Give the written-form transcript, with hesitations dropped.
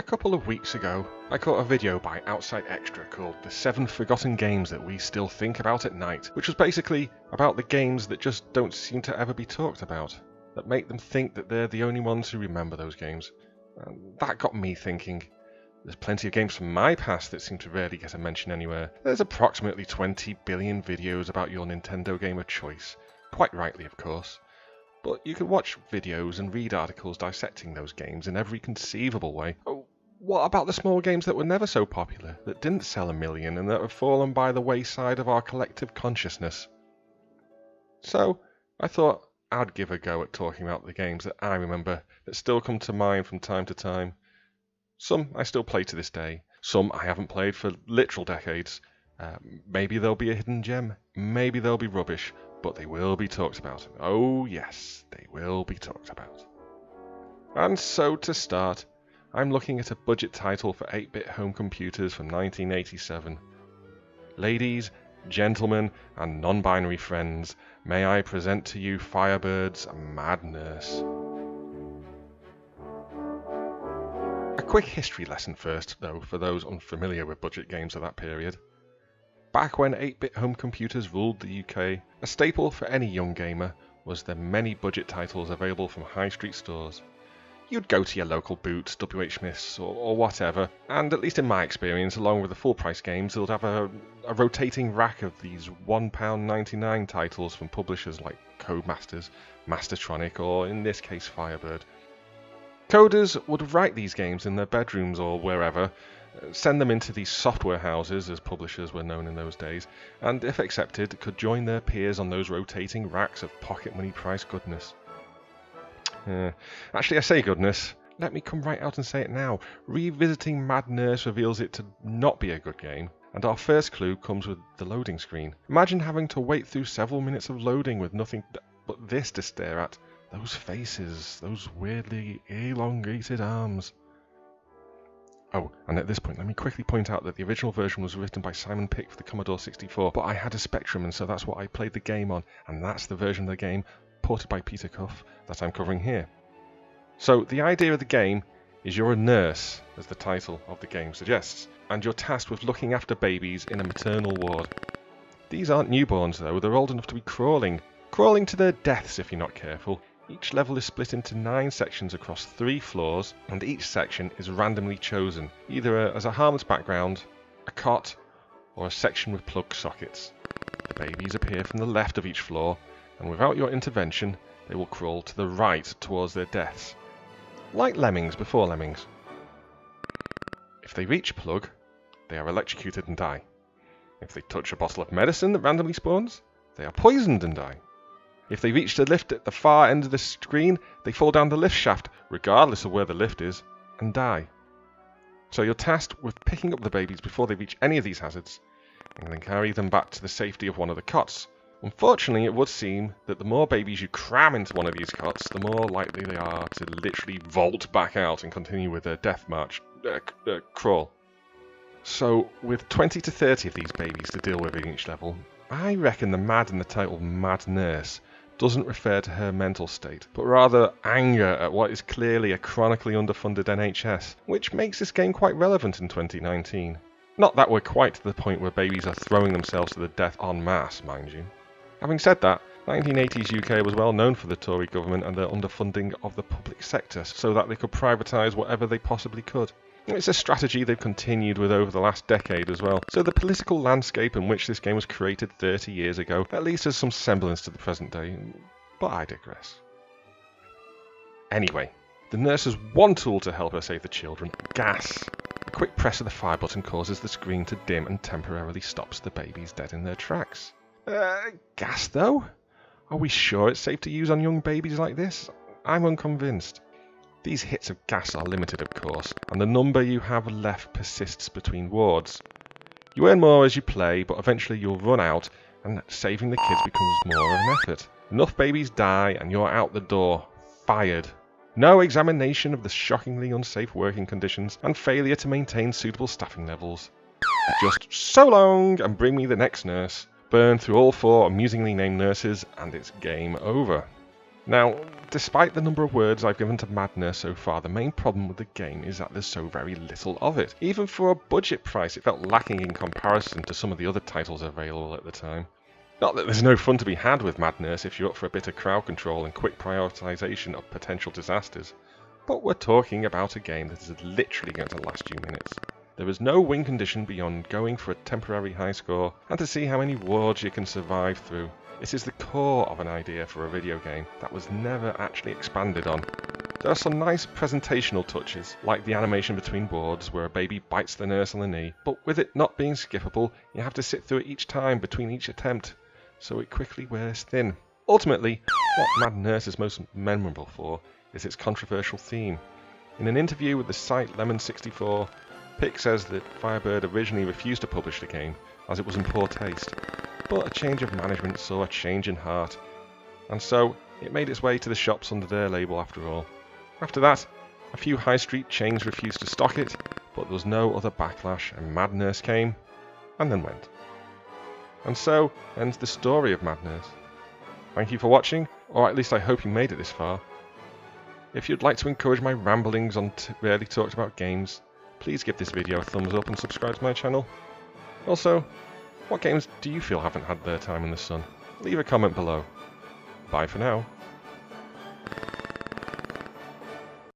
A couple of weeks ago, I caught a video by Outside Xtra called The 7 Forgotten Games That We Still Think About at Night, which was basically about the games that just don't seem to ever be talked about, that make them think that they're the only ones who remember those games. And that got me thinking. There's plenty of games from my past that seem to rarely get a mention anywhere. There's approximately 20 billion videos about your Nintendo game of choice, quite rightly of course. But you can watch videos and read articles dissecting those games in every conceivable way. Oh, what about the small games that were never so popular, that didn't sell a million, and that have fallen by the wayside of our collective consciousness? So, I thought I'd give a go at talking about the games that I remember, that still come to mind from time to time. Some I still play to this day, some I haven't played for literal decades. Maybe there'll be a hidden gem, maybe they'll be rubbish, but they will be talked about. Oh yes, they will be talked about. And so to start, I'm looking at a budget title for 8-bit home computers from 1987. Ladies, gentlemen, and non-binary friends, may I present to you Firebird's Mad Nurse. A quick history lesson first, though, for those unfamiliar with budget games of that period. Back when 8-bit home computers ruled the UK, a staple for any young gamer was the many budget titles available from high street stores. You'd go to your local Boots, WH Smiths, or whatever, and at least in my experience, along with the full price games, they'll have a rotating rack of these £1.99 titles from publishers like Codemasters, Mastertronic, or in this case Firebird. Coders would write these games in their bedrooms or wherever, send them into these software houses, as publishers were known in those days, and if accepted, could join their peers on those rotating racks of pocket money price goodness. Actually, I say goodness. Let me come right out and say it now. Revisiting Mad Nurse reveals it to not be a good game, and our first clue comes with the loading screen. Imagine having to wait through several minutes of loading with nothing but this to stare at. Those faces, those weirdly elongated arms. Oh, and at this point, let me quickly point out that the original version was written by Simon Pick for the Commodore 64, but I had a Spectrum, and so that's what I played the game on, and that's the version of the game, ported by Peter Cuff, that I'm covering here. So, the idea of the game is you're a nurse, as the title of the game suggests, and you're tasked with looking after babies in a maternal ward. These aren't newborns, though, they're old enough to be crawling to their deaths if you're not careful. Each level is split into 9 sections across 3 floors, and each section is randomly chosen, either as a harmless background, a cot, or a section with plug sockets. The babies appear from the left of each floor, and without your intervention, they will crawl to the right towards their deaths. Like lemmings before lemmings. If they reach a plug, they are electrocuted and die. If they touch a bottle of medicine that randomly spawns, they are poisoned and die. If they reach the lift at the far end of the screen, they fall down the lift shaft, regardless of where the lift is, and die. So you're tasked with picking up the babies before they reach any of these hazards, and then carry them back to the safety of one of the cots. Unfortunately, it would seem that the more babies you cram into one of these cots, the more likely they are to literally vault back out and continue with their death march, crawl. So, with 20 to 30 of these babies to deal with in each level, I reckon the mad in the title Mad Nurse doesn't refer to her mental state, but rather anger at what is clearly a chronically underfunded NHS, which makes this game quite relevant in 2019. Not that we're quite to the point where babies are throwing themselves to their death en masse, mind you. Having said that, 1980s UK was well known for the Tory government and their underfunding of the public sector so that they could privatise whatever they possibly could. It's a strategy they've continued with over the last decade as well, so the political landscape in which this game was created 30 years ago at least has some semblance to the present day, but I digress. Anyway, the nurse has one tool to help her save the children: gas. A quick press of the fire button causes the screen to dim and temporarily stops the babies dead in their tracks. Gas though? Are we sure it's safe to use on young babies like this? I'm unconvinced. These hits of gas are limited, of course, and the number you have left persists between wards. You earn more as you play, but eventually you'll run out, and saving the kids becomes more of an effort. Enough babies die, and you're out the door. Fired. No examination of the shockingly unsafe working conditions, and failure to maintain suitable staffing levels. Just so long, and bring me the next nurse. Burn through all 4 amusingly named nurses, and it's game over. Now, despite the number of words I've given to Mad Nurse so far, the main problem with the game is that there's so very little of it. Even for a budget price, it felt lacking in comparison to some of the other titles available at the time. Not that there's no fun to be had with Mad Nurse if you're up for a bit of crowd control and quick prioritization of potential disasters, but we're talking about a game that is literally going to last you minutes. There is no win condition beyond going for a temporary high score and to see how many wards you can survive through. This is the core of an idea for a video game that was never actually expanded on. There are some nice presentational touches, like the animation between wards where a baby bites the nurse on the knee, but with it not being skippable, you have to sit through it each time between each attempt, so it quickly wears thin. Ultimately, what Mad Nurse is most memorable for is its controversial theme. In an interview with the site Lemon64, Pick says that Firebird originally refused to publish the game as it was in poor taste, but a change of management saw a change in heart, and so it made its way to the shops under their label after all. After that, a few high street chains refused to stock it, but there was no other backlash and Mad Nurse came, and then went. And so ends the story of Mad Nurse. Thank you for watching, or at least I hope you made it this far. If you'd like to encourage my ramblings on Rarely Talked About games, please give this video a thumbs up and subscribe to my channel. Also, what games do you feel haven't had their time in the sun? Leave a comment below. Bye for now.